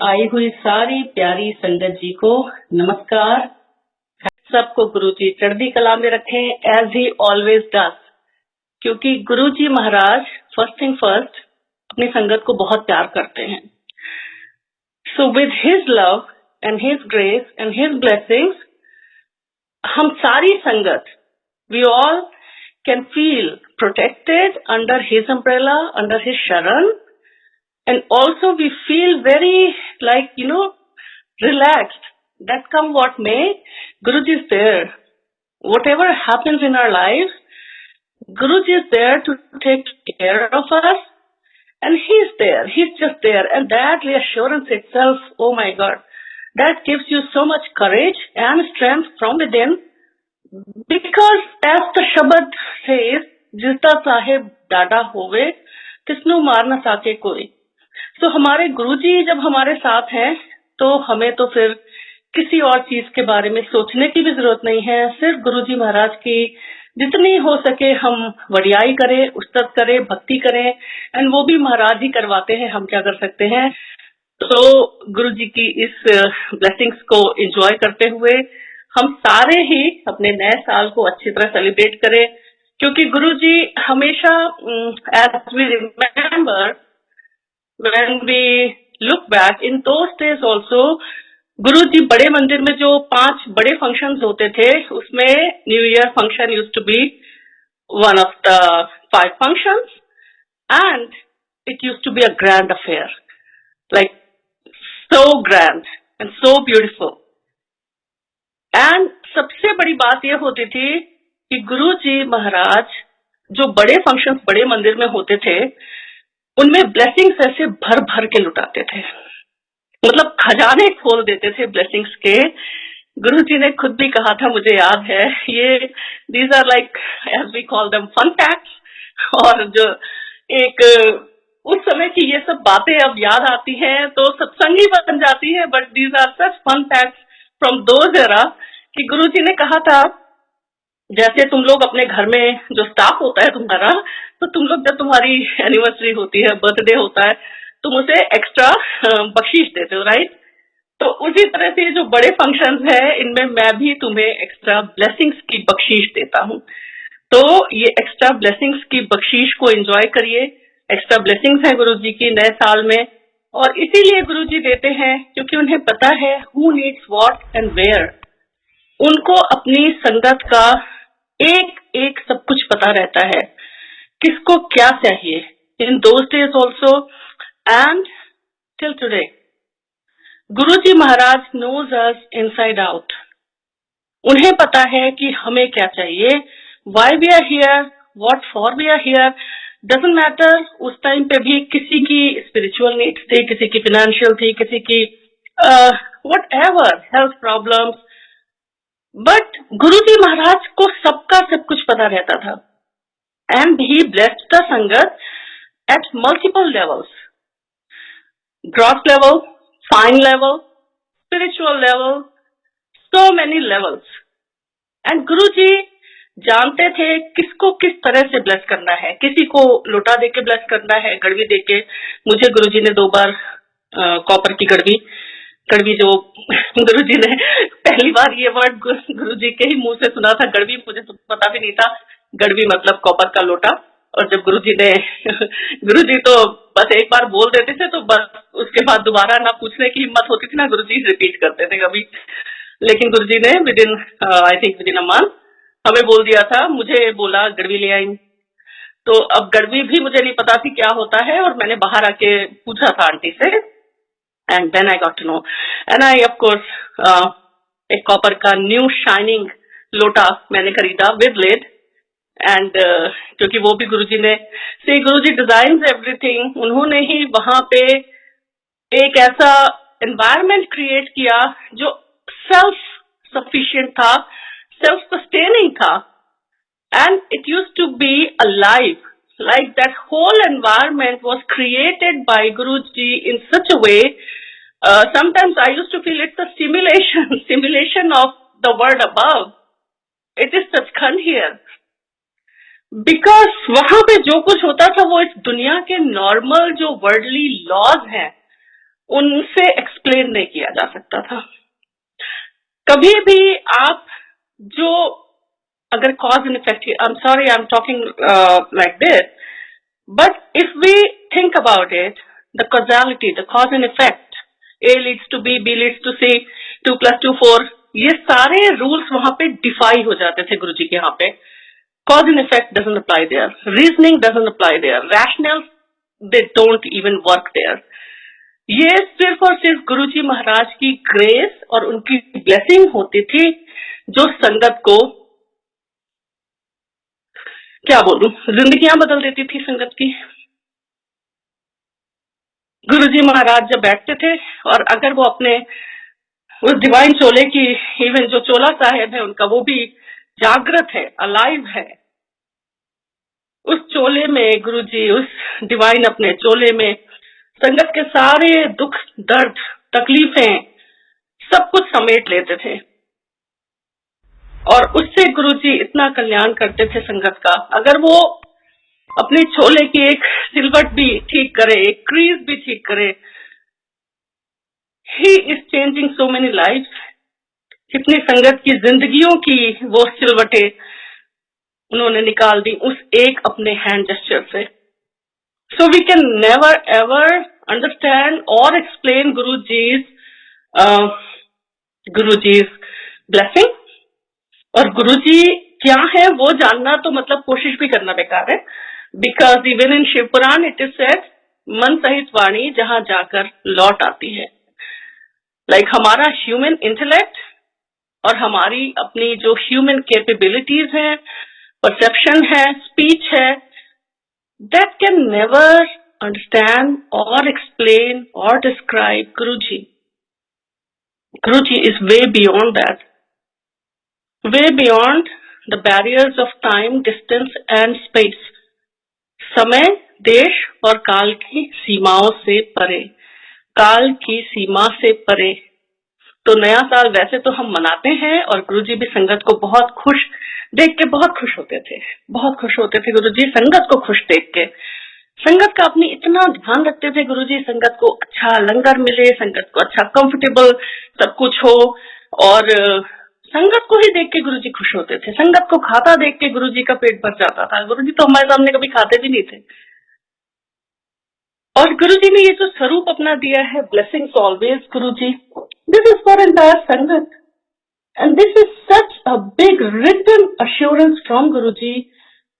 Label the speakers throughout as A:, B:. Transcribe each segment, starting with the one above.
A: आई हुई सारी प्यारी संगत जी को नमस्कार। सबको गुरु जी चढ़ती कला में रखें एज ही ऑलवेज डज, क्योंकि Guru ji Maharaj first thing first अपनी संगत को बहुत प्यार करते हैं। So with his love and his grace and his blessings हम सारी संगत we all can feel protected under his umbrella, under his शरण, and also we feel very relaxed that come what may, Guruji is there. Whatever happens in our lives, Guruji is there to take care of us, and he's there, he's just there, and that reassurance itself, oh my God, that gives you so much courage and strength from within, because as the Shabad says, जिसदा साहेब डाडा होवे तिसनु मार न साके कोई। तो हमारे गुरुजी जब हमारे साथ हैं तो हमें तो फिर किसी और चीज के बारे में सोचने की भी जरूरत नहीं है। सिर्फ गुरुजी महाराज की जितनी हो सके हम वडियाई करें, उस्तत करें, भक्ति करें, एंड वो भी महाराज ही करवाते हैं, हम क्या कर सकते हैं। तो गुरुजी की इस ब्लेसिंग्स को एंजॉय करते हुए हम सारे ही अपने नए साल को अच्छी तरह सेलिब्रेट करें, क्योंकि गुरुजी हमेशा as we remember when we look back in those days also, Guruji Bade Mandir में जो 5 बड़े फंक्शंस होते थे उसमें new year function used to be one of the 5 functions, and it used to be a grand affair, like so grand and so beautiful. And सबसे बड़ी बात ये होती थी कि गुरुजी महाराज जो बड़े फंक्शंस बड़े मंदिर में होते थे उनमें ब्लेसिंग्स ऐसे भर भर के लुटाते थे, मतलब खजाने खोल देते थे ब्लेसिंग्स के। गुरुजी ने खुद भी कहा था, मुझे याद है, ये these are like as we call them fun facts, और जो एक उस समय की ये सब बातें अब याद आती हैं तो सत्संगी बन जाती है, but these are such fun facts from those era कि गुरुजी ने कहा था जैसे तुम लोग अपने घर में जो स्टाफ होता है तुम्हारा, तो तुम लोग जब तुम्हारी एनिवर्सरी होती है, बर्थडे होता है, तुम उसे एक्स्ट्रा बख्शीश देते हो, राइट? तो उसी तरह से जो बड़े फंक्शंस है इनमें मैं भी तुम्हें एक्स्ट्रा ब्लेसिंग्स की बख्शीश देता हूँ। तो ये एक्स्ट्रा ब्लेसिंग्स की बख्शीश को एंजॉय करिए। एक्स्ट्रा ब्लेसिंग्स है गुरुजी की नए साल में, और इसीलिए गुरुजी देते हैं क्योंकि उन्हें पता है who needs what and where. उनको अपनी संगत का एक एक सब कुछ पता रहता है, किसको क्या चाहिए। In those days also and till today Guruji Maharaj knows us inside out. उन्हें पता है कि हमें क्या चाहिए, why we are here, what for we are here, doesn't matter. उस टाइम पे भी किसी की स्पिरिचुअल नीड्स थी, किसी की फाइनेंशियल थी, किसी की whatever health problems, but Guruji Maharaj को सबका सब कुछ पता रहता था। And he blessed the sangat at multiple levels, gross level, fine level, spiritual level, so many levels. And Guruji जानते थे किसको किस तरह से ब्लेस करना है। किसी को लोटा देके ब्लेस करना है, गड़वी देके। मुझे गुरुजी ने 2 बार कॉपर की गड़वी जो गुरुजी ने पहली बार ये वर्ड गुरुजी के ही मुंह से सुना था, गड़वी, मुझे तो पता भी नहीं था। गड़वी मतलब कॉपर का लोटा। और जब गुरुजी तो बस एक बार बोल देते थे तो बस उसके बाद दोबारा ना पूछने की हिम्मत होती थी, ना गुरुजी रिपीट करते थे कभी। लेकिन गुरुजी ने विदिन अ मंथ हमें बोल दिया था, मुझे बोला गड़वी ले आई। तो अब गड़वी भी मुझे नहीं पता थी क्या होता है, और मैंने बाहर आके पूछा था आंटी से, and then I got to know, and I of course एक कॉपर का न्यू शाइनिंग लोटा मैंने खरीदा विद लिड, एंड क्योंकि वो भी गुरुजी ने गुरुजी डिजाइन्स एवरीथिंग, उन्होंने ही वहां पे एक ऐसा एनवायरनमेंट क्रिएट किया जो सेल्फ सफिशिएंट था, सेल्फ सस्टेनिंग था, and it used to be alive, like that whole environment was created by Guruji in such a way. Sometimes I used to feel it's a simulation of the world above. It is Sachkhand here, because वहां पे जो कुछ होता था वो इस दुनिया के नॉर्मल जो वर्ल्डली लॉज हैं उनसे एक्सप्लेन नहीं किया जा सकता था। कभी भी आप जो अगर cause and effect, I am sorry I am talking like this, but if we think about it, the causality, the cause and effect, A leads to B, B leads to C, 2 + 2 4, ये सारे rules वहां पे DeFi हो जाते थे गुरुजी के यहाँ पे। Cause and effect doesn't apply there. Reasoning doesn't apply there. Rationale, they don't even work there. ये सिर्फ और सिर्फ गुरुजी महाराज की ग्रेस और उनकी ब्लेसिंग होती थी, जो संगत को, क्या बोलूं, जिंदगियां बदल देती थी संगत की। गुरुजी महाराज जब बैठते थे और अगर वो अपने उस डिवाइन चोले की, इवन जो चोला साहेब है उनका, वो भी जागृत है, अलाइव है, उस चोले में गुरुजी, उस डिवाइन अपने चोले में संगत के सारे दुख, दर्द, तकलीफें, सब कुछ समेट लेते थे और उससे गुरुजी इतना कल्याण करते थे संगत का। अगर वो अपने चोले की एक सिलवट भी ठीक करे, एक क्रीज भी ठीक करे, he is changing so many life. कितनी संगत की जिंदगियों की वो सिलवटें उन्होंने निकाल दी उस एक अपने हैंड जेस्चर से। So we can never ever understand और एक्सप्लेन गुरुजीज ब्लेसिंग, और गुरुजी क्या है वो जानना तो मतलब कोशिश भी करना बेकार है, because even in Shiv Puran it is said, मन सहित वाणी जहां जाकर लौट आती है। लाइक हमारा ह्यूमन इंटेलेक्ट और हमारी अपनी जो ह्यूमन कैपेबिलिटीज हैं, परसेप्शन है, स्पीच है, दैट कैन नेवर अंडरस्टैंड और एक्सप्लेन और describe Guruji. Guruji is way beyond that, way beyond the barriers of time, distance and space. समय, देश और काल की सीमाओं से परे, काल की सीमा से परे। तो नया साल वैसे तो हम मनाते हैं और गुरुजी भी संगत को बहुत खुश देख के बहुत खुश होते थे, बहुत खुश होते थे गुरुजी संगत को खुश देख के। संगत का अपनी इतना ध्यान रखते थे गुरुजी, संगत को अच्छा लंगर मिले, संगत को अच्छा कंफर्टेबल सब कुछ हो, और संगत को ही देख के गुरुजी खुश होते थे। संगत को खाता देख के गुरुजी का पेट भर जाता था। गुरुजी तो हमारे सामने कभी खाते भी नहीं थे। और गुरुजी ने ये जो स्वरूप अपना दिया है, blessings always Guruji, this is for entire sangat, and this is such a big written assurance from Guruji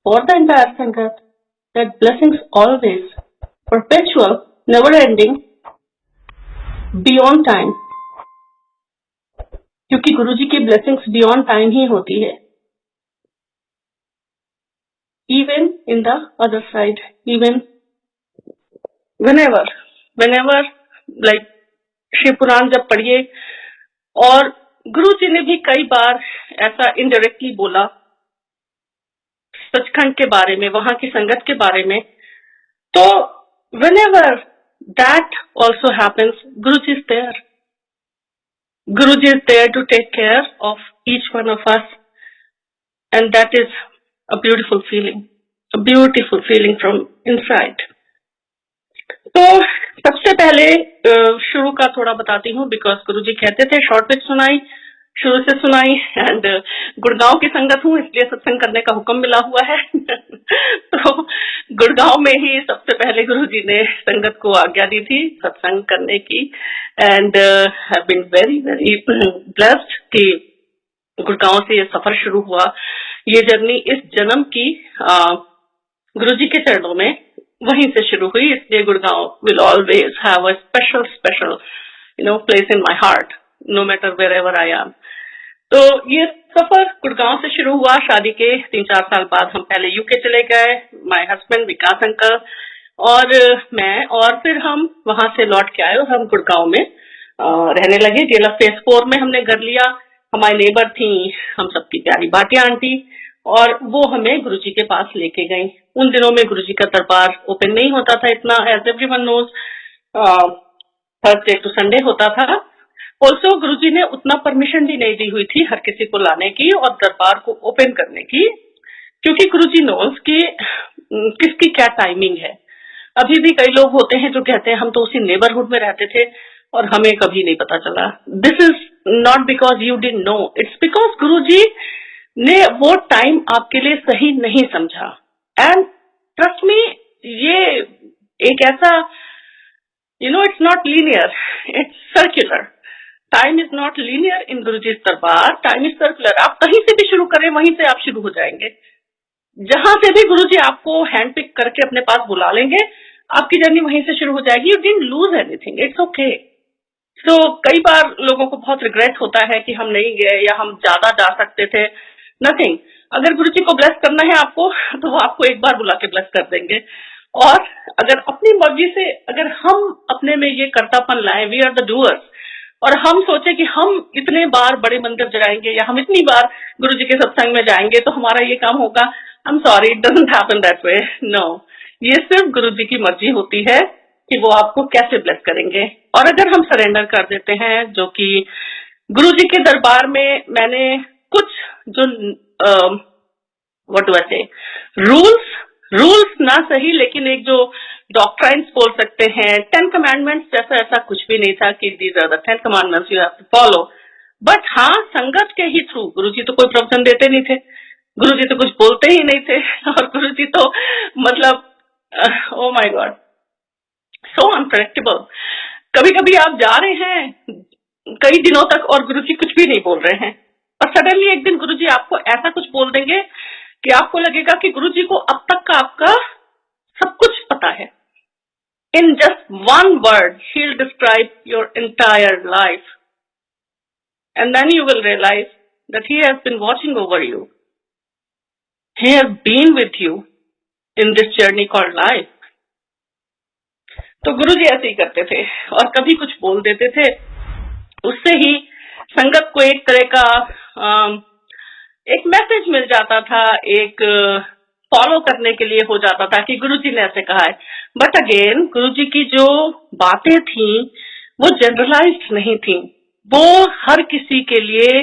A: for the entire sangat, that blessings always, perpetual, never ending, beyond time, क्योंकि गुरुजी की ब्लेसिंग्स बियॉन्ड टाइम ही होती है। Even in the other side, even whenever like Shiv Puran जब पढ़िए, और गुरुजी ने भी कई बार ऐसा इनडायरेक्टली बोला सचखंड के बारे में, वहां की संगत के बारे में, तो whenever that also happens, Guruji is there. Guruji is there to take care of each one of us, and that is a beautiful feeling from inside. तो सबसे पहले शुरू का थोड़ा बताती हूँ, बिकॉज गुरुजी कहते थे शॉर्ट पिच सुनाई, शुरू से सुनाई, एंड गुड़गांव की संगत हूँ इसलिए सत्संग करने का हुक्म मिला हुआ है। तो गुड़गांव में ही सबसे पहले गुरुजी ने संगत को आज्ञा दी थी सत्संग करने की, and have been very very blessed कि गुड़गांव से ये सफर शुरू हुआ। ये जर्नी इस जन्म की गुरुजी के चरणों में वहीं से शुरू हुई, इसलिए Gurgaon will always have a special place in my heart, no matter where ever I am. तो ये सफर गुड़गांव से शुरू हुआ। शादी के 3-4 साल बाद हम पहले यूके चले गए, माय हस्बैंड विकास अंकल और मैं, और फिर हम वहां से लौट के आए और हम गुड़गांव में रहने लगे। DLF फेज 4 में हमने घर लिया। हमारी नेबर थी हम सबकी प्यारी भाटिया आंटी, और वो हमें गुरुजी के पास लेके गई। उन दिनों में गुरुजी का दरबार ओपन नहीं होता था इतना, as everyone knows, Thursday to Sunday होता था। ऑल्सो गुरुजी ने उतना परमिशन भी नहीं दी हुई थी हर किसी को लाने की और दरबार को ओपन करने की, क्योंकि गुरुजी नोज कि किसकी क्या टाइमिंग है। अभी भी कई लोग होते हैं जो कहते हैं हम तो उसी नेबरहुड में रहते थे और हमें कभी नहीं पता चला। This is not because you didn't know, it's because Guruji ने वो टाइम आपके लिए सही नहीं समझा। एंड ट्रस्ट मी, ये एक ऐसा, it's not linear, it's circular. Time is not linear in Guruji's दरबार, time is circular. आप कहीं से भी शुरू करें वहीं से आप शुरू हो जाएंगे। जहां से भी गुरुजी आपको हैंड पिक करके अपने पास बुला लेंगे, आपकी जर्नी वहीं से शुरू हो जाएगी। You didn't lose anything, it's okay. So कई बार लोगों को बहुत रिग्रेट होता है कि हम नहीं गए या हम ज्यादा जा सकते थे। नथिंग, अगर गुरुजी को ब्लेस करना है आपको तो वो आपको एक बार बुला के ब्लेस कर देंगे। और अगर अपनी मर्जी से अगर हम अपने में ये कर्तापन लाएं, वी आर द डूअर्स, और हम सोचे कि हम इतने बार बड़े मंदिर जाएंगे या हम इतनी बार गुरुजी के सत्संग में जाएंगे तो हमारा ये काम होगा, I am sorry, it doesn't happen that way. No, ये सिर्फ गुरुजी की मर्जी होती है कि वो आपको कैसे ब्लेस करेंगे। और अगर हम सरेंडर कर देते हैं, जो कि गुरुजी के दरबार में मैंने कुछ जो व्हाट डू आई से, रूल्स ना सही, लेकिन एक जो डॉक्ट्राइन्स बोल सकते हैं, 10 कमांडमेंट्स जैसा ऐसा कुछ भी नहीं था कि these are the 10 commandments you have to follow. But हाँ, संगत के ही थ्रू, गुरुजी तो कोई प्रवचन देते नहीं थे, गुरुजी तो कुछ बोलते ही नहीं थे, और गुरुजी तो मतलब oh my God, so unpredictable. कभी कभी आप जा रहे हैं कई दिनों तक और गुरुजी कुछ भी नहीं बोल रहे हैं, और सडनली एक दिन गुरुजी आपको ऐसा कुछ बोल देंगे कि आपको लगेगा कि गुरुजी को अब तक का आपका सब कुछ पता है। In just one word, he'll describe your entire life. And then you will realize that he has been watching over you. He has been with you in this journey called life. तो गुरुजी ऐसे ही करते थे, और कभी कुछ बोल देते थे, उससे ही संगत को एक तरह का एक मैसेज मिल जाता था, एक फॉलो करने के लिए हो जाता था कि गुरुजी ने ऐसे कहा है। बट अगेन, गुरुजी की जो बातें थी वो जनरलाइज्ड नहीं थी, वो हर किसी के लिए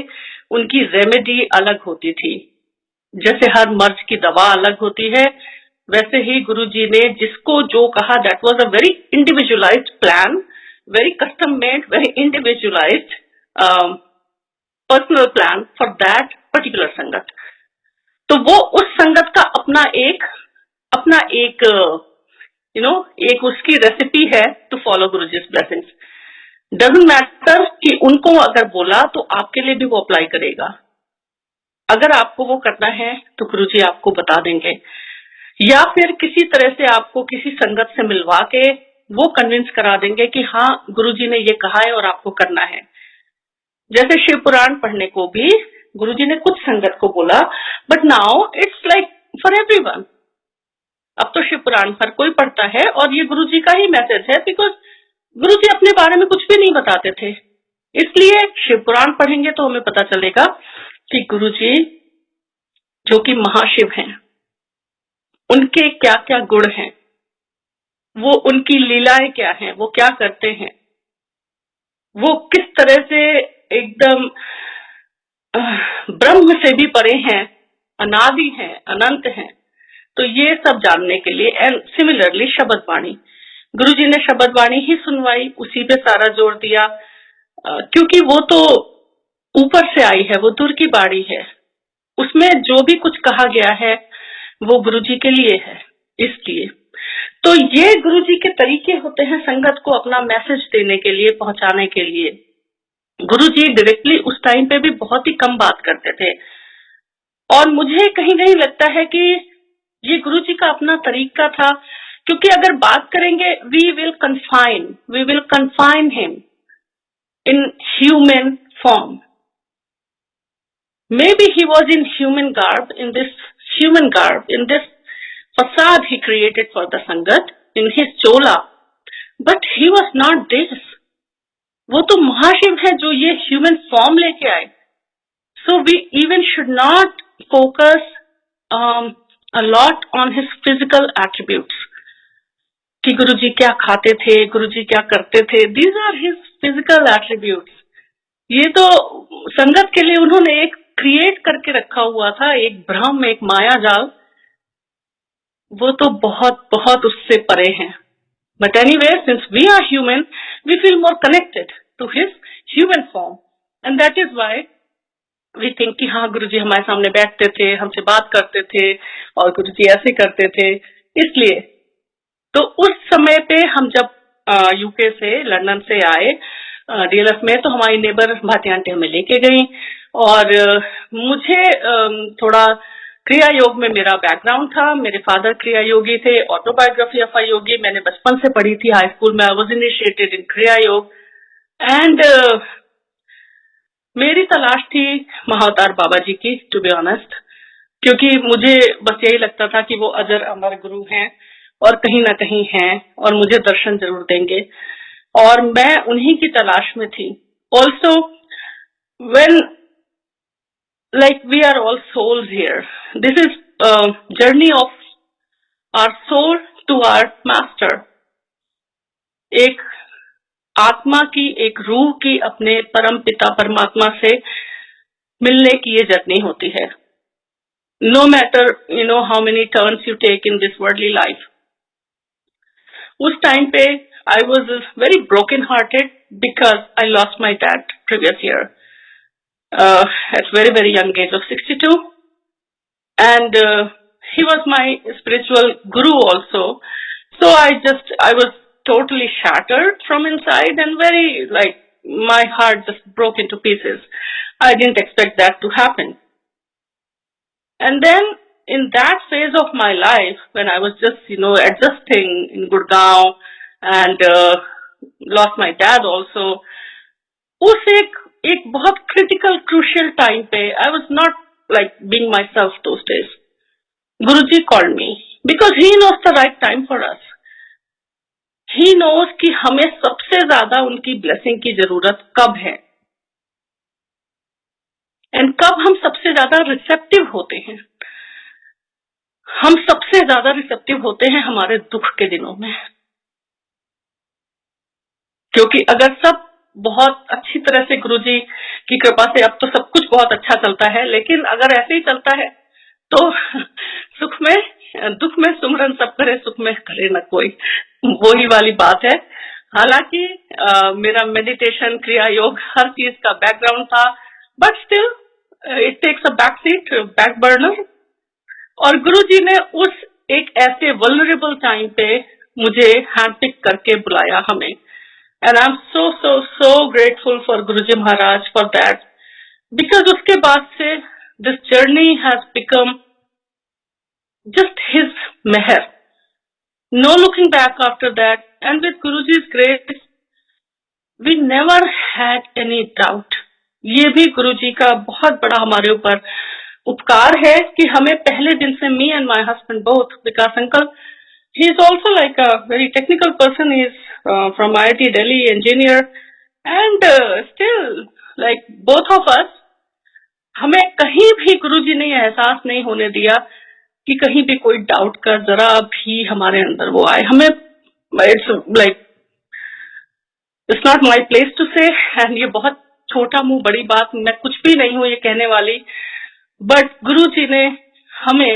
A: उनकी रेमेडी अलग होती थी। जैसे हर मर्ज की दवा अलग होती है, वैसे ही गुरुजी ने जिसको जो कहा, that was a very individualised plan, very custom made, very individualised personal plan for that particular संगत। तो वो उस संगत का अपना एक एक उसकी रेसिपी है to follow Guruji's blessings. Doesn't matter कि उनको अगर बोला तो आपके लिए भी वो अप्लाई करेगा। अगर आपको वो करना है तो गुरुजी आपको बता देंगे, या फिर किसी तरह से आपको किसी संगत से मिलवा के वो कन्विंस करा देंगे कि हाँ, गुरुजी ने ये कहा है और आपको करना है। जैसे शिव पुराण पढ़ने को भी गुरुजी ने कुछ संगत को बोला, but now it's like for everyone. अब तो शिव पुराण हर कोई पढ़ता है, और ये गुरुजी का ही मैसेज है, बिकॉज गुरुजी अपने बारे में कुछ भी नहीं बताते थे। इसलिए शिव पुराण पढ़ेंगे तो हमें पता चलेगा कि गुरुजी जो कि महाशिव हैं, उनके क्या क्या गुण हैं, वो उनकी लीलाएं क्या हैं, वो क्या करते हैं, वो किस तरह से एकदम ब्रह्म से भी परे हैं, अनादि हैं, अनंत हैं। तो ये सब जानने के लिए, एंड सिमिलरली शब्द वाणी, गुरुजी ने शब्द वाणी ही सुनवाई, उसी पे सारा जोर दिया, क्योंकि वो तो ऊपर से आई है, वो दूर की बाणी है, उसमें जो भी कुछ कहा गया है वो गुरुजी के लिए है। इसलिए तो ये गुरुजी के तरीके होते हैं संगत को अपना मैसेज देने के लिए, पहुंचाने के लिए। गुरुजी डायरेक्टली उस टाइम पे भी बहुत ही कम बात करते थे, और मुझे कहीं कहीं लगता है कि ये गुरुजी का अपना तरीका था, क्योंकि अगर बात करेंगे we will confine him in human form. Maybe he was in human garb, in this facade he created for the Sangat, in his chola. But he was not this. वो तो महाशिव है जो ये ह्यूमन फॉर्म लेके आए। So we even should not focus a lot on his physical attributes. कि गुरुजी क्या खाते थे, गुरुजी क्या करते थे, these are his physical attributes. ये तो संगत के लिए उन्होंने एक क्रिएट करके रखा हुआ था, एक भ्रम, एक माया जाल, वो तो बहुत बहुत उससे परे हैं. But anyway, since we are human, we feel more connected to his human form. And that is why we think कि हाँ गुरुजी हमारे सामने बैठते थे, हमसे बात करते थे और गुरुजी ऐसे करते थे. इसलिए तो उस समय पे हम जब यूके से लंदन से आए डीएलएफ में, तो हमारी नेबर भाटी आंटी हमें लेके गई. और मुझे थोड़ा क्रिया योग में मेरा बैकग्राउंड था. मेरे फादर क्रिया योगी थे. ऑटोबायोग्राफी ऑफ अ योगी मैंने बचपन से पढ़ी थी. हाई स्कूल में आई वाज इनिशिएटेड इन क्रिया योग. एंड मेरी तलाश थी महाअवतार बाबा जी की, टू बी ऑनेस्ट, क्योंकि मुझे बस यही लगता था कि वो अजर अमर गुरु हैं और कहीं ना कहीं हैं और मुझे दर्शन जरूर देंगे, और मैं उन्हीं की तलाश में थी. Also when like we are all souls here, this is a journey of our soul to our master. एक आत्मा की, एक रूह की अपने परम पिता परमात्मा से मिलने की ये जर्नी होती है. No matter how many turns you take in this worldly life. उस टाइम पे I was very broken hearted because I lost my dad previous year. At very young age of 62, and he was my spiritual guru also. So I was totally shattered from inside and very, like, my heart just broke into pieces. I didn't expect that to happen. And then in that phase of my life, when I was just adjusting in Gurgaon and lost my dad also, उस एक बहुत critical crucial time पे I was not like being myself those days. Guruji called me because he knows the right time for us. He knows कि हमें सबसे ज्यादा उनकी blessing की जरूरत कब है एंड कब हम सबसे ज्यादा रिसेप्टिव होते हैं. हम सबसे ज्यादा रिसेप्टिव होते हैं हमारे दुख के दिनों में, क्योंकि अगर सब बहुत अच्छी तरह से गुरुजी की कृपा से अब तो सब कुछ बहुत अच्छा चलता है, लेकिन अगर ऐसे ही चलता है तो दुख में सुमरन सब करे, सुख में करे न कोई, वही वाली बात है. हालांकि मेरा मेडिटेशन, क्रिया योग, हर चीज का बैकग्राउंड था, but still it takes a back seat, back burner. और गुरुजी ने उस एक ऐसे वल्नरेबल टाइम पे मुझे हैंड पिक करके बुलाया हमें. And I'm so grateful for Guruji Maharaj for that, because उसके बाद से this journey has become just his meher. No looking back after that, and with Guruji's grace, we never had any doubt. ये भी गुरुजी का बहुत बड़ा हमारे ऊपर उपकार है कि हमें पहले दिन से, me and my husband both, Vikas uncle, he is also like a very technical person. He is from IIT Delhi, engineer, and still, like both of us, हमें कहीं भी गुरुजी ने एहसास नहीं होने दिया कि कहीं भी कोई डाउट का जरा भी हमारे अंदर वो आए. हमें it's not my place to say, and ये बहुत छोटा मुंह बड़ी बात, मैं कुछ भी नहीं हूं ये कहने वाली, बट गुरुजी ने हमें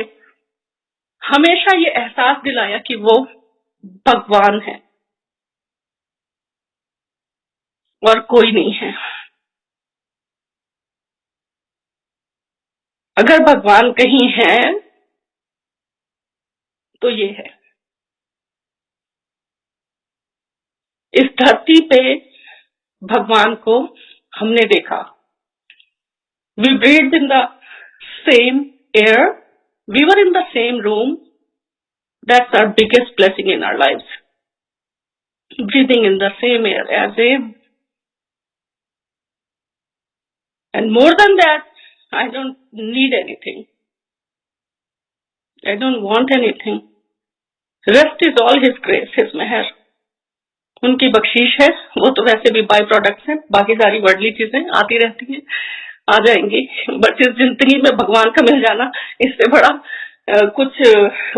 A: हमेशा ये एहसास दिलाया कि वो भगवान है और कोई नहीं है. अगर भगवान कहीं है तो ये है. इस धरती पे भगवान को हमने देखा. We breathed in the same air. We were in the same room. That's our biggest blessing in our lives. Breathing in the same air as him. And more than that, I don't need anything. I don't want anything. Rest is all his grace, his meher. उनकी बख्शीश है. वो तो वैसे भी by products हैं, बाकी सारी worldly चीजें आती रहती हैं, आ जाएंगी. बट इस जिंदगी में भगवान का मिल जाना, इससे बड़ा कुछ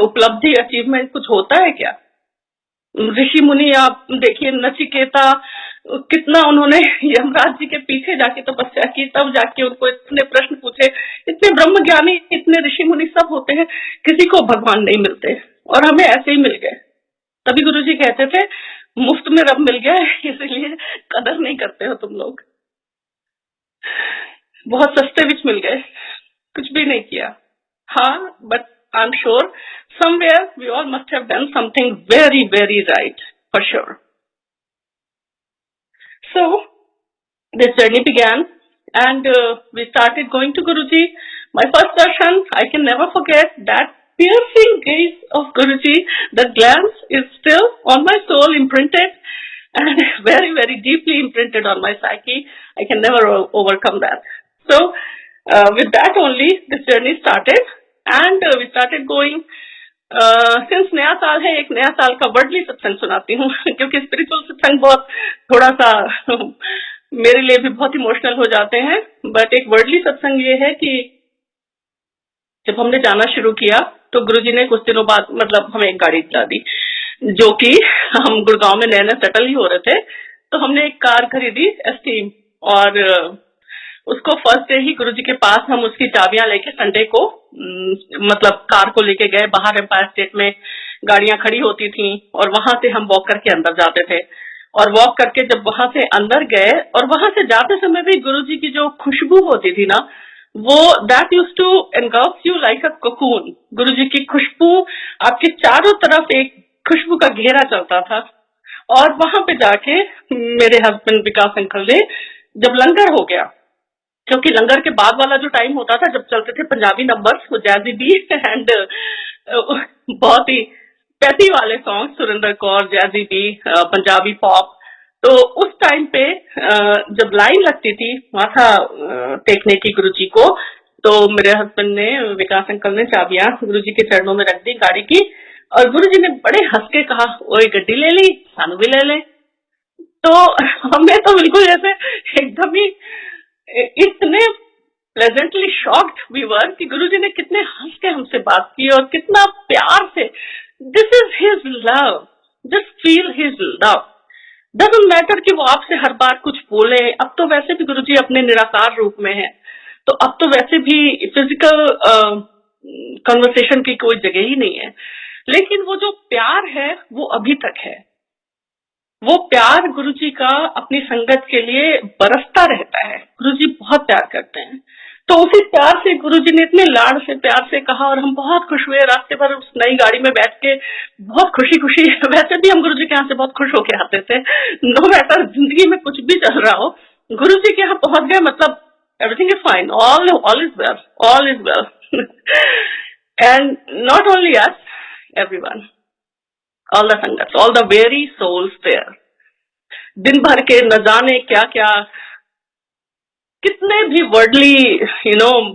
A: उपलब्धि, अचीवमेंट कुछ होता है क्या? ऋषि मुनि आप देखिए, नचिकेता कितना उन्होंने यमराज जी के पीछे जाके तपस्या की, तब जाके उनको इतने प्रश्न पूछे. इतने ब्रह्म ज्ञानी, इतने ऋषि मुनि सब होते हैं, किसी को भगवान नहीं मिलते. और हमें ऐसे ही मिल गए। तभी गुरुजी कहते थे मुफ्त में रब मिल गया इसीलिए कदर नहीं करते हो तुम लोग, बहुत सस्ते बिच मिल गए, कुछ भी नहीं किया। हाँ, but I am sure somewhere we all must have done something very very right for sure. So this journey began, and we started going to Guruji. My first darshan, I can never forget that piercing gaze of Guruji. The glance is still on my soul, imprinted, and very, very deeply imprinted on my psyche. I can never overcome that. So with that only, this journey started, and we started going. Since नया साल है, एक नया साल का worldly सत्संग सुनाती हूँ क्योंकि स्पिरिचुअल सत्संग बहुत थोड़ा सा मेरे लिए भी बहुत इमोशनल हो जाते हैं। बट एक वर्डली सत्संग ये है कि जब हमने जाना शुरू किया तो गुरुजी ने कुछ दिनों बाद मतलब हमें एक गाड़ी दिला दी, जो कि हम गुड़गांव में नए नए सेटल ही हो रहे थे, तो हमने एक कार खरीदी एस्टीम, और उसको फर्स्ट डे ही गुरुजी के पास हम उसकी चाबियां लेके संडे को मतलब कार को लेके गए। बाहर एम्पायर स्टेट में गाड़ियां खड़ी होती थी और वहां से हम वॉक करके अंदर जाते थे, और वॉक करके जब वहां से अंदर गए और वहां से जाते समय भी गुरुजी की जो खुशबू होती थी ना, वो that used to engulf you like a cocoon. Guruji की खुशबू आपके चारों तरफ एक खुशबू का घेरा चलता था। और वहां पे जाके मेरे हस्बैंड विकास अंकल ने जब लंगर हो गया, क्योंकि लंगर के बाद वाला जो टाइम होता था जब चलते थे पंजाबी नंबर, वो जैजी बी एंड बहुत ही पैती वाले सॉन्ग, सुरेंद्र कौर, जैजी बी, पंजाबी पॉप, तो उस टाइम पे जब लाइन लगती थी माथा टेकने की गुरुजी को, तो मेरे हस्बैंड ने, विकास अंकल ने चाबियां गुरुजी के चरणों में रख दी गाड़ी की, और गुरुजी ने बड़े हंस के कहा, ओए गड्डी ले ली, सानू भी ले ले। तो हमें तो बिल्कुल जैसे एकदम ही इतने प्लेजेंटली शॉक्ड वी वर कि गुरुजी ने कितने हंस के हमसे बात की और कितना प्यार से, this is his love, just feel his love, doesn't matter कि वो आपसे हर बार कुछ बोले। अब तो वैसे भी गुरुजी अपने निराकार रूप में है, तो अब तो वैसे भी फिजिकल कन्वर्सेशन की कोई जगह ही नहीं है, लेकिन वो जो प्यार है वो अभी तक है। वो प्यार गुरुजी का अपनी संगत के लिए बरसता रहता है। गुरुजी बहुत प्यार करते हैं, तो उसी प्यार से गुरुजी ने इतने लाड से प्यार से कहा, और हम बहुत खुश हुए। रास्ते भर उस नई गाड़ी में बैठ के बहुत खुशी खुशी, वैसे भी हम गुरुजी के यहाँ से बहुत खुश होके आते थे, नो मैटर जिंदगी में कुछ भी चल रहा हो, गुरुजी के यहाँ पहुंच गए मतलब everything is fine, all is well, all is well. And not only us, everyone, all the sangats, all the very souls there, दिन भर के न जाने क्या क्या, कितने भी वर्डली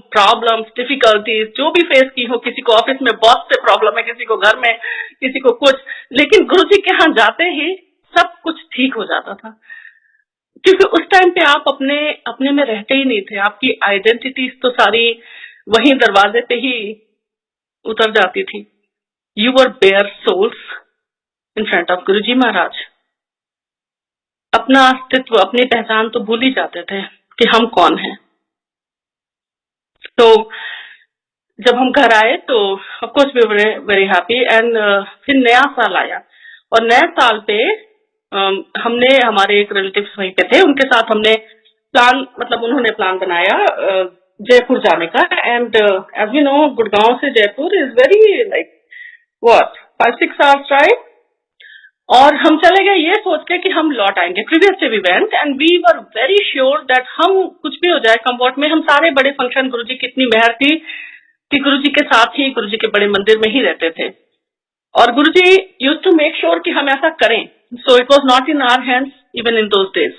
A: प्रॉब्लम्स, डिफिकल्टीज जो भी फेस की हो, किसी को ऑफिस में बॉस से प्रॉब्लम है, किसी को घर में, किसी को कुछ, लेकिन गुरुजी के यहाँ जाते ही सब कुछ ठीक हो जाता था, क्योंकि उस टाइम पे आप अपने में रहते ही नहीं थे। आपकी आइडेंटिटीज तो सारी वहीं दरवाजे पे ही उतर जाती थी। You were bare souls in front of Guruji Maharaj. अपना अस्तित्व, अपनी पहचान तो भूल ही जाते थे कि हम कौन हैं। तो जब हम घर आए तो of course we were very happy, and फिर नया साल आया, और नए साल पे हमने, हमारे एक रिलेटिव्स वहीं पे थे, उनके साथ हमने प्लान, मतलब उन्होंने प्लान बनाया जयपुर जाने का। And as we know, Gurgaon से Jaipur is very like what 5-6 hours drive, और हम चले गए ये सोच के कि हम लौट आएंगे। Previous day we went and we were very sure that हम कुछ भी हो जाए कम्फर्ट में, हम सारे बड़े फंक्शन, गुरुजी की इतनी मेहर थी कि गुरुजी के साथ ही, गुरुजी के बड़े मंदिर में ही रहते थे, और Guruji used to make sure कि हम ऐसा करें। So it was not in our hands even in those days.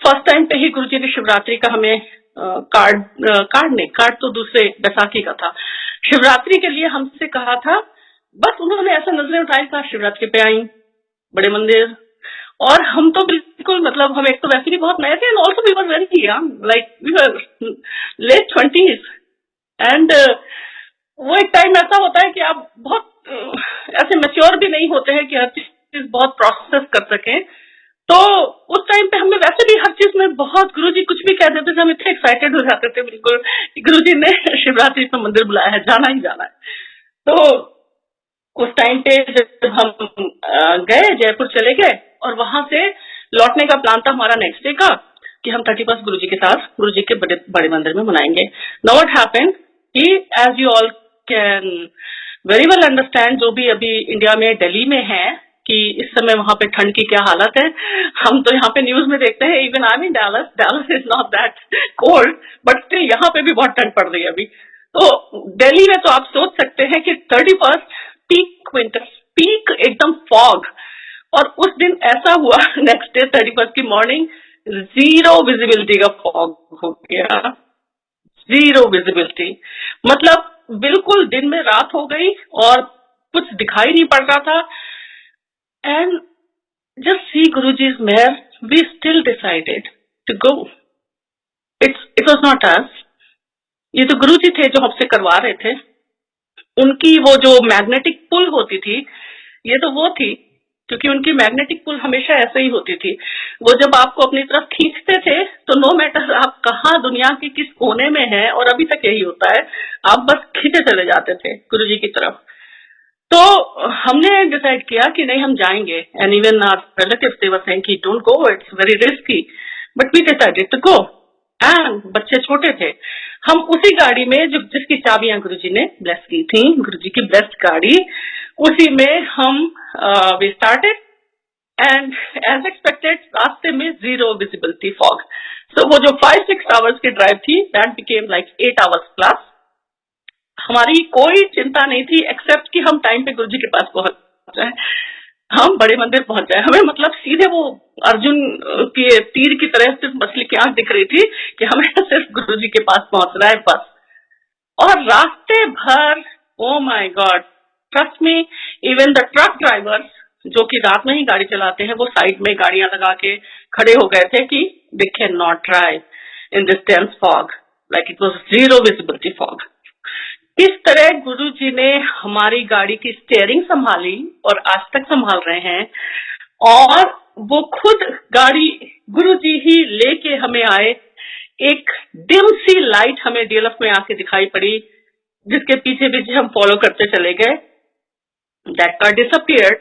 A: First time पे ही गुरुजी ने शिवरात्रि का हमें कार्ड तो दूसरे बैसाखी का था, शिवरात्रि के लिए हमसे कहा था। बस उन्होंने ऐसा नजरें उठाई था, शिवरात्रि पे आई, बड़े मंदिर, और हम तो बिल्कुल, मतलब हम एक तो वैसे भी बहुत नए थे, and also we were very young, like we were late 20s, and वो एक टाइम ऐसा होता है कि आप बहुत ऐसे मैच्योर भी नहीं होते हैं कि हर चीज बहुत प्रोसेस कर सकें। तो उस टाइम पे हमें वैसे भी हर चीज में बहुत, गुरुजी कुछ भी कह देते थे, हम इतने एक्साइटेड हो जाते थे बिल्कुल, गुरुजी ने शिवरात्रि पे मंदिर बुलाया है, जाना ही जाना है। तो उस टाइम पे जब हम गए, जयपुर चले गए, और वहां से लौटने का प्लान था हमारा नेक्स्ट डे का कि हम 31 गुरुजी के साथ गुरुजी के बड़े बड़े मंदिर में मनाएंगे. नाउ व्हाट हैपेंड कि as you all can very well understand, जो भी अभी इंडिया में दिल्ली में है, कि इस समय वहां पे ठंड की क्या हालत है. हम तो यहाँ पे न्यूज में देखते हैं, even I mean Dallas, Dallas is not that cold, but still यहाँ पे भी बहुत ठंड पड़ रही है अभी. तो दिल्ली में तो आप सोच सकते हैं कि 31 पीक विंटर, पीक एकदम फॉग. और उस दिन ऐसा हुआ, नेक्स्ट डे 31 की मॉर्निंग, जीरो विजिबिलिटी का फॉग हो गया. जीरो विजिबिलिटी, मतलब बिल्कुल दिन में रात हो गई और कुछ दिखाई नहीं पड़ रहा था. एंड जस्ट सी गुरुजी's मेयर, we still decided to go. It was not us, ये तो गुरुजी थे जो हमसे करवा रहे थे. उनकी वो जो मैग्नेटिक पुल होती थी, ये तो वो थी, क्योंकि उनकी मैग्नेटिक पुल हमेशा ऐसे ही होती थी. वो जब आपको अपनी तरफ खींचते थे तो नो मैटर आप कहाँ दुनिया के किस कोने में हैं, और अभी तक यही होता है, आप बस खींचे चले जाते थे गुरुजी की तरफ. तो हमने डिसाइड किया कि नहीं, हम जाएंगे. And even our relatives they were saying कि don't go, it's very risky, but we decided to go. एंड बच्चे छोटे थे. हम उसी गाड़ी में जो जिसकी चाबियां गुरुजी ने ब्लेस की थी, गुरुजी की ब्लेस्ड गाड़ी, उसी में हम we started. And as expected रास्ते में जीरो विजिबिलिटी फॉग. सो वो जो 5-6 आवर्स की ड्राइव थी, that became like 8 hours plus. हमारी कोई चिंता नहीं थी एक्सेप्ट कि हम टाइम पे गुरुजी के पास पहुंच जाए, हम बड़े मंदिर पहुंच जाए. हमें मतलब सीधे वो अर्जुन के तीर की तरह सिर्फ मछली की आंख दिख रही थी कि हमें सिर्फ गुरुजी के पास पहुंचना है बस. और रास्ते भर, oh my God, trust me, even the truck drivers जो कि रात में ही गाड़ी चलाते हैं, वो साइड में गाड़ियां लगा के खड़े हो गए थे कि they can not drive in this dense fog, like it was zero visibility fog. इस तरह गुरुजी ने हमारी गाड़ी की स्टीयरिंग संभाली और आज तक संभाल रहे हैं. और वो खुद गाड़ी गुरुजी ही लेके हमें आए. एक डिम सी लाइट हमें डीएलएफ में आके दिखाई पड़ी, जिसके पीछे पीछे हम फॉलो करते चले गए. That car disappeared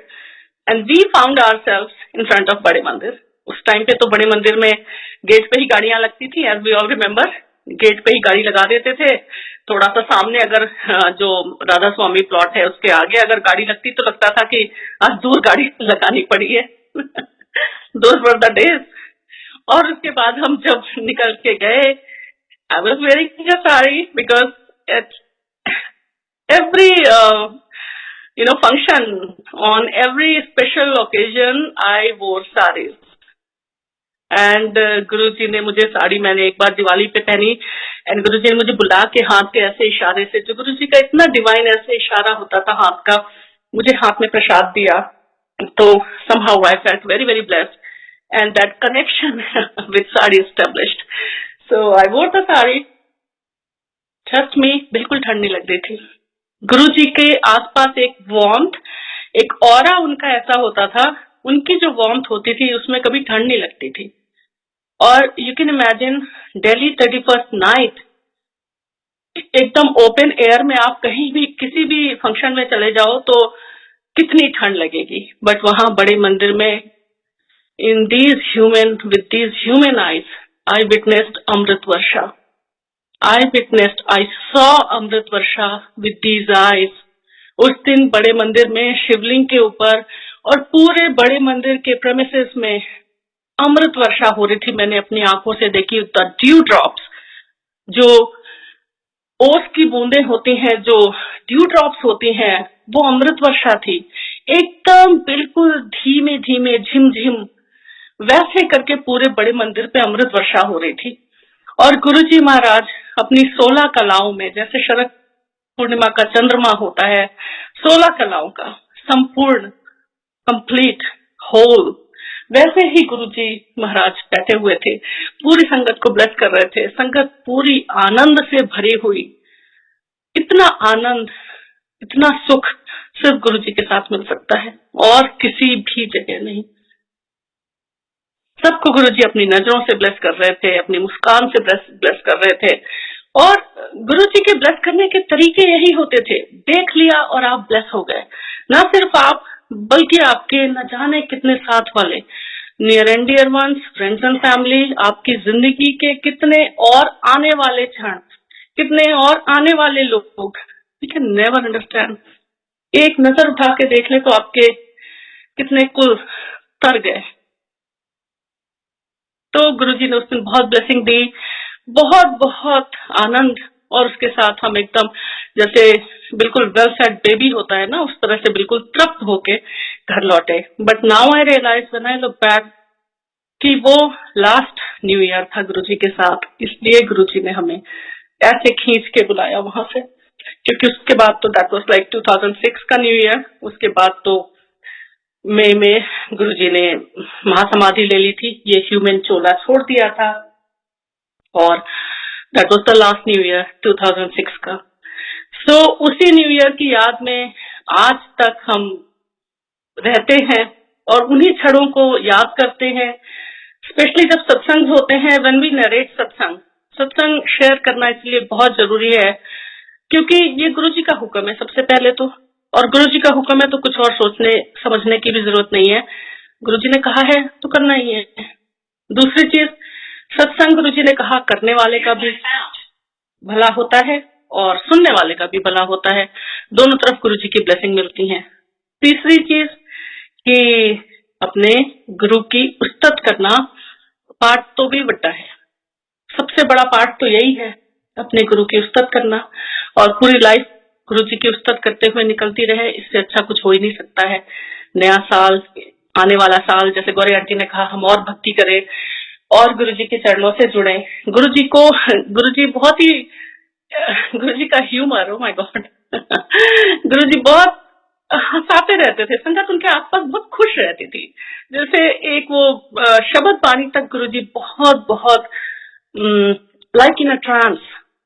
A: and we found ourselves in front of Bade Mandir. उस टाइम पे तो बड़े मंदिर में गेट पे ही गाड़ियां लगती थी, as we all remember. Gate पे ही गाड़ी लगा देते थे. थोड़ा सा सामने अगर जो राधा स्वामी प्लॉट है उसके आगे अगर गाड़ी लगती तो लगता था कि आज दूर गाड़ी लगानी पड़ी है. Those were the days. और उसके बाद हम जब निकल के गए, I was wearing a sari because every function, on every special occasion I wore sarees. एंड गुरुजी ने मुझे साड़ी, मैंने एक बार दिवाली पे पहनी, एंड गुरुजी ने मुझे बुला के हाथ के ऐसे इशारे से, जो गुरुजी का इतना डिवाइन ऐसे इशारा होता था हाथ का, मुझे हाथ में प्रसाद दिया. तो somehow I felt very very blessed and that connection with sari established. So I wore the sari. Trust me, बिल्कुल ठंड नहीं लग रही थी. गुरुजी के आसपास एक वार्मथ, एक ऑरा उनका ऐसा होता था, उनकी जो वार्मथ होती थी उसमें कभी ठंड नहीं लगती थी. और you can imagine Delhi 31st night, एकदम ओपन एयर में आप कहीं भी किसी भी फंक्शन में चले जाओ तो कितनी ठंड लगेगी. बट वहां बड़े मंदिर में, in these human, with these human eyes, I witnessed Amrit Varsha. I saw Amrit Varsha with these eyes. उस दिन बड़े मंदिर में शिवलिंग के ऊपर और पूरे बड़े मंदिर के प्रेमिसेस में अमृत वर्षा हो रही थी. मैंने अपनी आंखों से देखी. द ड्यू ड्रॉप्स, जो ओस की बूंदें होती हैं, जो ड्यू ड्रॉप्स होती हैं, वो अमृत वर्षा थी. एकदम बिल्कुल धीमे धीमे झिमझिम वैसे करके पूरे बड़े मंदिर पे अमृत वर्षा हो रही थी. और गुरुजी महाराज अपनी 16 कलाओं में, जैसे शरद पूर्णिमा का चंद्रमा होता है, 16 कलाओं का संपूर्ण, कंप्लीट, होल, वैसे ही गुरुजी महाराज बैठे हुए थे, पूरी संगत को ब्लेस कर रहे थे. संगत पूरी आनंद से भरी हुई. इतना आनंद, इतना सुख सिर्फ गुरुजी के साथ मिल सकता है और किसी भी जगह नहीं. सबको गुरुजी अपनी नजरों से ब्लेस कर रहे थे, अपनी मुस्कान से ब्लेस कर रहे थे. और गुरुजी के ब्लेस करने के तरीके यही होते थे, देख लिया और आप ब्लेस हो गए. ना सिर्फ आप, बल्कि आपके न जाने कितने साथ वाले, near and dear ones, friends and family, आपकी जिंदगी के कितने और आने वाले क्षण, कितने और आने वाले लोग, वी कैन नेवर अंडरस्टैंड। एक नजर उठा के देख ले तो आपके कितने कुल तर गए। तो गुरुजी ने उस दिन बहुत ब्लेसिंग दी, बहुत बहुत आनंद, और उसके साथ हम एकदम जैसे बिल्कुल वेल सेट बेबी होता है ना, उस तरह से बिल्कुल तृप्त होके घर लौटे। But now I realize when I look back कि वो लास्ट न्यू ईयर था गुरुजी के साथ, इसलिए गुरुजी ने हमें ऐसे खींच के बुलाया वहां से, क्योंकि उसके बाद तो दैट वाज लाइक 2006 का न्यू ईयर। उसके बाद तो मई में गुरुजी ने महासमाधि ले ली थी, ये ह्यूमन चोला छोड़ दिया था, और that was the last new year 2006 का। सो उसी न्यू ईयर की याद में आज तक हम रहते हैं और उन्हीं क्षणों को याद करते हैं, स्पेशली जब सत्संग होते हैं, व्हेन वी नरेट सत्संग। सत्संग शेयर करना इसलिए बहुत जरूरी है क्योंकि ये गुरुजी का हुक्म है सबसे पहले तो, और गुरुजी का हुक्म है तो कुछ और सोचने समझने की भी जरूरत नहीं है, गुरुजी ने कहा है तो करना ही है। दूसरी चीज, सत्संग गुरुजी ने कहा करने वाले का भी भला होता है और सुनने वाले का भी भला होता है, दोनों तरफ गुरुजी की ब्लेसिंग मिलती है। तीसरी चीज कि अपने गुरु की उस्तत करना, पाठ तो भी बड़ा है, सबसे बड़ा पाठ तो यही है, अपने गुरु की उस्तत करना, और पूरी लाइफ गुरुजी की उस्तत करते हुए निकलती रहे, इससे अच्छा कुछ हो ही नहीं सकता है। नया साल, आने वाला साल, जैसे गौरी आंटी ने कहा, हम और भक्ति करें और गुरुजी के चरणों से जुड़े। गुरुजी बहुत ही गुरुजी का ह्यूमर, ओ माय गॉड, गुरुजी बहुत हंसाते रहते थे, संगत उनके आसपास बहुत खुश रहती थी। जैसे एक वो शब्द पानी तक गुरुजी बहुत बहुत like in a trance,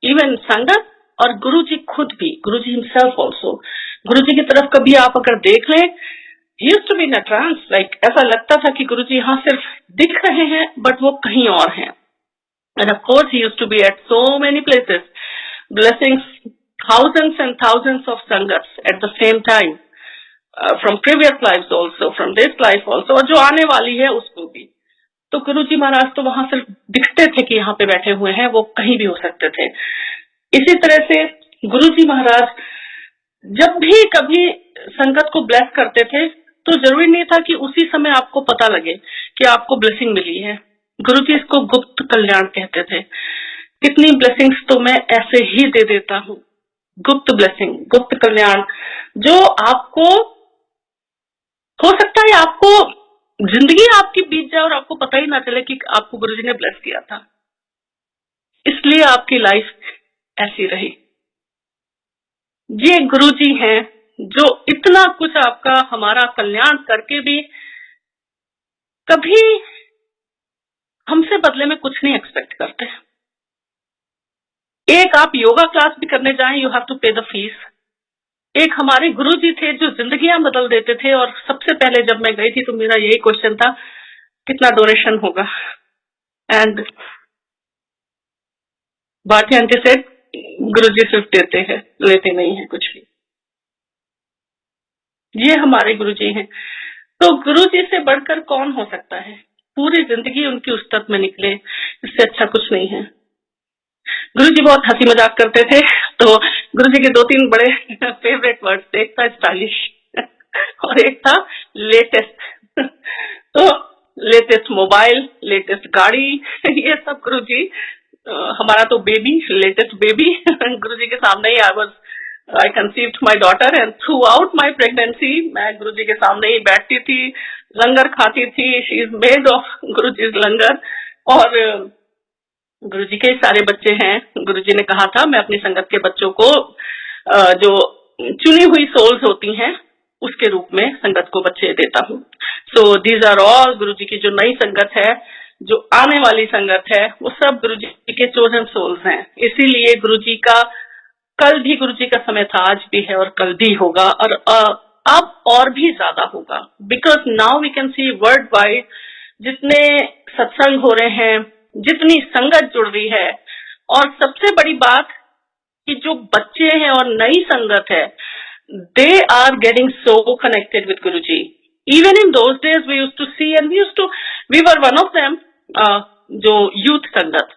A: even संगत और गुरुजी खुद भी, गुरुजी हिमसेल्फ ऑल्सो, गुरुजी की तरफ कभी आप अगर देख लें, he used to be in a trance, like ऐसा लगता था कि गुरुजी यहाँ सिर्फ दिख रहे हैं बट वो कहीं और हैं। And of course he used to be at so many places, blessing thousands and thousands of sangats at the same time, from previous lives also, from this life also, और जो आने वाली है उसको भी। तो गुरुजी महाराज तो वहां सिर्फ दिखते थे कि यहाँ पे बैठे हुए हैं, वो कहीं भी हो सकते थे। इसी तरह से गुरुजी महाराज जब भी कभी संगत को ब्लेस करते थे तो जरूरी नहीं था कि उसी समय आपको पता लगे कि आपको ब्लेसिंग मिली है। गुरुजी इसको गुप्त कल्याण कहते थे। कितनी ब्लेसिंग्स तो मैं ऐसे ही दे देता हूँ, गुप्त ब्लेसिंग, गुप्त कल्याण, जो आपको हो सकता है आपको जिंदगी आपकी बीत जाए और आपको पता ही ना चले कि आपको गुरुजी ने ब्लेस किया था, इसलिए आपकी लाइफ ऐसी रही। ये गुरुजी हैं जो इतना कुछ आपका हमारा कल्याण करके भी कभी हमसे बदले में कुछ नहीं एक्सपेक्ट करते। एक आप योगा क्लास भी करने जाएं, यू हैव टू पे द फीस। एक हमारे गुरुजी थे जो जिंदगियां बदल देते थे, और सबसे पहले जब मैं गई थी तो मेरा यही क्वेश्चन था, कितना डोनेशन होगा? एंड भारती आंटी से गुरुजी सिर्फ देते हैं, लेते नहीं है कुछ भी। ये हमारे गुरुजी हैं। तो गुरुजी से बढ़कर कौन हो सकता है? पूरी जिंदगी उनकी उस्तत में निकले, इससे अच्छा कुछ नहीं है। गुरुजी बहुत हंसी मजाक करते थे, तो गुरुजी के 2-3 बड़े फेवरेट वर्ड्स थे, एक था स्टाइलिश और एक था लेटेस्ट। तो लेटेस्ट मोबाइल, लेटेस्ट गाड़ी, ये सब गुरुजी, हमारा तो बेबी, लेटेस्ट बेबी गुरुजी के सामने ही I conceived my daughter, and throughout my pregnancy मैं गुरुजी के सामने ही बैठती थी, लंगर खाती थी, she is made of Guruji's लंगर। और गुरुजी के सारे बच्चे हैं, गुरुजी ने कहा था मैं अपनी संगत के बच्चों को जो चुनी हुई सोल्स होती हैं उसके रूप में संगत को बच्चे देता हूँ। सो दीज आर ऑल गुरुजी की जो नई संगत है, जो आने वाली संगत है, वो सब गुरुजी के चोजन सोल्स हैं। इसीलिए गुरुजी का कल भी गुरुजी का समय था, आज भी है और कल भी होगा, और अब और भी ज्यादा होगा, because now we can see worldwide जितने सत्संग हो रहे हैं, जितनी संगत जुड़ रही है, और सबसे बड़ी बात कि जो बच्चे हैं और नई संगत है, they are getting so connected with Guruji. Even in those days we used to see, and we were one of them, जो यूथ संगत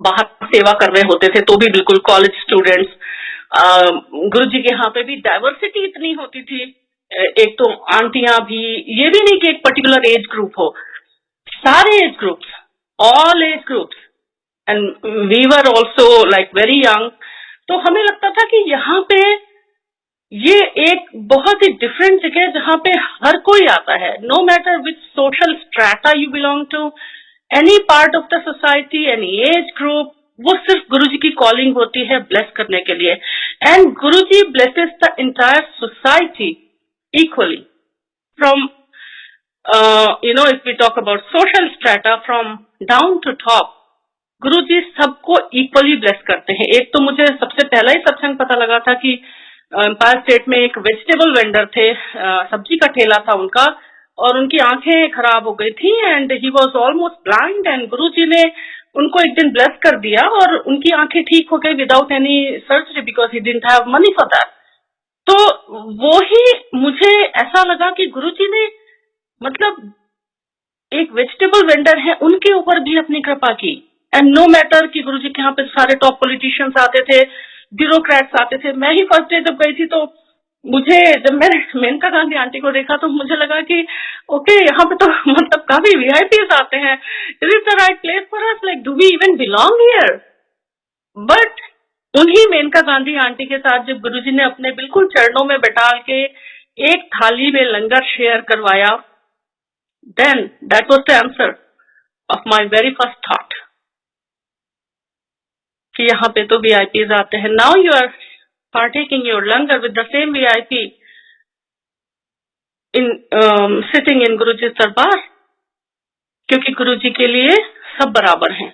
A: बाहर सेवा कर रहे होते थे, तो भी बिल्कुल कॉलेज स्टूडेंट्स, गुरुजी के यहाँ पे भी डाइवर्सिटी इतनी होती थी, एक तो आंटियां भी, ये भी नहीं कि एक पर्टिकुलर एज ग्रुप हो, सारे age groups, all age groups, and we were also like very young. तो हमें लगता था कि यहाँ पे ये एक बहुत ही डिफरेंट जगह है जहाँ पे हर कोई आता है, no matter which social strata you belong to, any part of the society, any age group, वो सिर्फ गुरुजी की कॉलिंग होती है ब्लेस करने के लिए. And Guruji blesses the entire society equally from if we talk about social strata from down to top, गुरुजी सबको equally bless करते हैं. एक तो मुझे सबसे पहला ही सत्संग पता लगा था कि एम्पायर स्टेट में एक वेजिटेबल वेंडर थे, सब्जी का ठेला था उनका, और उनकी आंखें खराब हो गई थी and he was almost blind, and गुरुजी ने उनको एक दिन ब्लेस कर दिया और उनकी आंखें ठीक हो गई without any surgery, because he didn't have money for that. तो वो ही मुझे ऐसा लगा कि गुरुजी ने मतलब एक वेजिटेबल वेंडर है उनके ऊपर भी अपनी कृपा की. एंड नो मैटर कि गुरुजी के यहाँ पे सारे टॉप पॉलिटिशियंस आते थे, ब्यूरोक्रेट्स आते थे. मैं ही फर्स्ट डे जब गई थी तो मुझे, जब मैंने मेनका गांधी आंटी को देखा तो मुझे लगा कि ओके, यहाँ पे तो मतलब काफी वीआईपीज आते हैं, is it the right place for us, like do we even belong here. But उन्हीं मेनका गांधी आंटी के साथ जब गुरुजी ने अपने बिल्कुल चरणों में बैठा के एक थाली में लंगर शेयर करवाया, then that was the answer of my very first thought कि यहाँ पे तो VIPs आते हैं. Now you are partaking your langar with the same VIP in sitting in Guruji's darbar, क्योंकि गुरुजी के लिए सब बराबर हैं.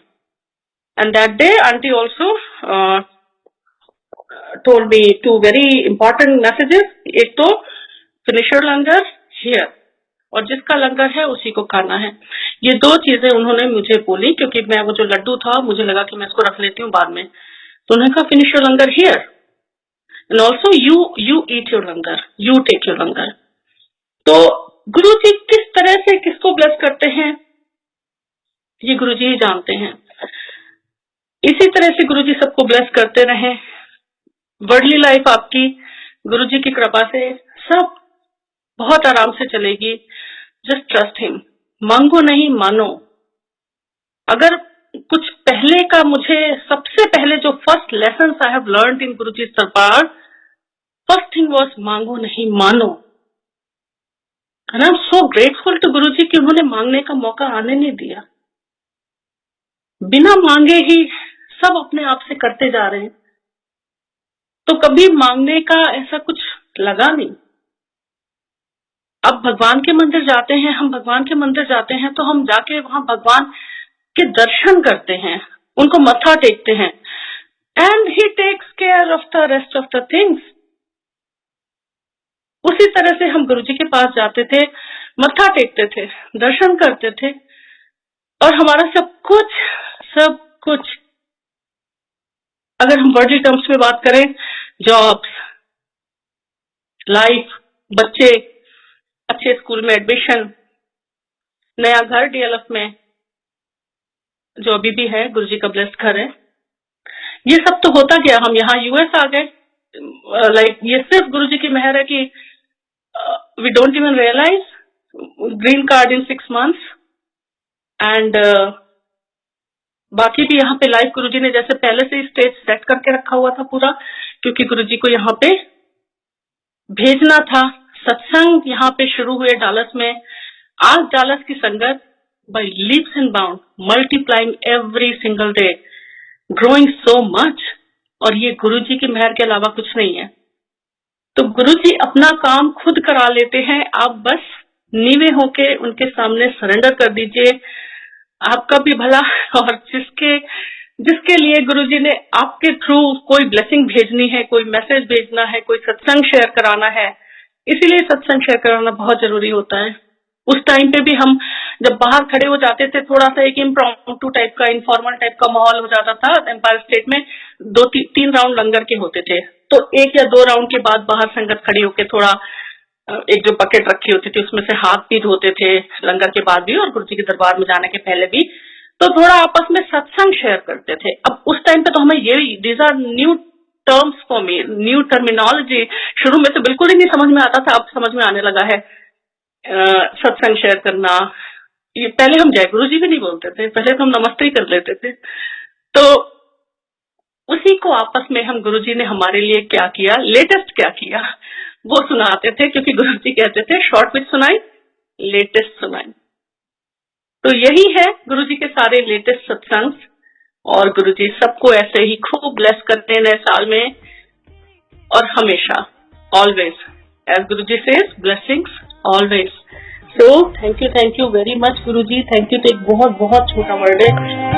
A: And that day auntie also told me two very important messages. एक तो finish your langar here, और जिसका लंगर है उसी को खाना है. ये दो चीजें उन्होंने मुझे बोली, क्योंकि मैं वो जो लड्डू था मुझे लगा कि मैं इसको रख लेती हूँ बाद में. तो उन्होंने कहा finish your langar here and also you eat your langar, you take your langar. तो गुरुजी किस तरह से किसको ब्लेस करते हैं ये गुरुजी ही जानते हैं. इसी तरह से गुरुजी सबको ब्लेस करते रहे. वर्ल्डली लाइफ आपकी गुरुजी की कृपा से सब बहुत आराम से चलेगी. जस्ट ट्रस्ट हिम, मांगो नहीं मानो. अगर कुछ पहले का, मुझे सबसे पहले जो first lesson I have learned in Guruji darbar, first thing was मांगो नहीं मानो. And I am so grateful to Guruji कि उन्होंने मांगने का मौका आने नहीं दिया. बिना मांगे ही सब अपने आप से करते जा रहे हैं, तो कभी मांगने का ऐसा कुछ लगा नहीं. अब भगवान के मंदिर जाते हैं, हम भगवान के मंदिर जाते हैं तो हम जाके वहां भगवान के दर्शन करते हैं, उनको मत्था टेकते हैं, and he takes care of the rest of the things. उसी तरह से हम गुरुजी के पास जाते थे, मत्था टेकते थे, दर्शन करते थे, और हमारा सब कुछ अगर हम वर्ल्डली टर्म्स में बात करें, जॉब्स, लाइफ, बच्चे, अच्छे स्कूल में एडमिशन, नया घर DLF में जो अभी भी है गुरुजी का ब्लेस्ड घर है, ये सब तो होता गया. हम यहाँ US आ गए, लाइक ये सिर्फ गुरुजी की मेहर है कि we don't even realize. Green card in 6 months, and बाकी भी यहाँ पे लाइफ गुरुजी ने जैसे पहले से स्टेज सेट करके रखा हुआ था पूरा, क्योंकि गुरुजी को यहाँ पे भेजना था. सत्संग यहाँ पे शुरू हुए डालस में. आज डालस की संगत by leaps and bounds, multiplying every single day, growing so much, और ये गुरुजी की मेहर के अलावा कुछ नहीं है. तो गुरुजी अपना काम खुद करा लेते हैं, आप बस नीवे होके उनके सामने सरेंडर कर दीजिए. आपका भी भला, और जिसके लिए गुरुजी ने आपके थ्रू कोई ब्लेसिंग भेजनी है, कोई मैसेज भेजना है, कोई सत्संग शेयर कराना है, इसीलिए सत्संग शेयर कराना बहुत जरूरी होता है. उस टाइम पे भी हम जब बाहर खड़े हो जाते थे, थोड़ा सा एक इम्प्रॉम्प्टू टाइप का, इनफॉर्मल टाइप का माहौल हो जाता था एम्पायर स्टेट में। 2-3 राउंड लंगर के होते थे, तो 1 या 2 राउंड के बाद बाहर संगत खड़ी होके थोड़ा एक जो बकेट रखी होती थी उसमें से हाथ भी धोते थे, लंगर के बाद भी और गुरु जी के दरबार में जाने के पहले भी। तो थोड़ा आपस में सत्संग शेयर करते थे। अब उस टाइम पे तो हमें ये, these are new terms for me, new terminology. शुरू में तो बिल्कुल ही नहीं समझ में आता था, अब समझ में आने लगा है। सत्संग शेयर करना, ये पहले हम जय गुरु जी भी नहीं बोलते थे, पहले तो हम नमस्ते ही कर लेते थे। तो उसी को आपस में हम, गुरु जी ने हमारे लिए क्या किया, लेटेस्ट क्या किया, वो सुनाते थे, क्योंकि गुरु जी कहते थे शॉर्ट विच सुनाई, लेटेस्ट सुनाई। तो यही है गुरु जी के सारे लेटेस्ट सत्संग। और गुरु जी सबको ऐसे ही खूब ब्लेस करते हैं नए साल में और हमेशा, always, as Guru ji says, blessings always. So thank you very much Guru ji. Thank you तो एक बहुत बहुत छोटा वर्ड है।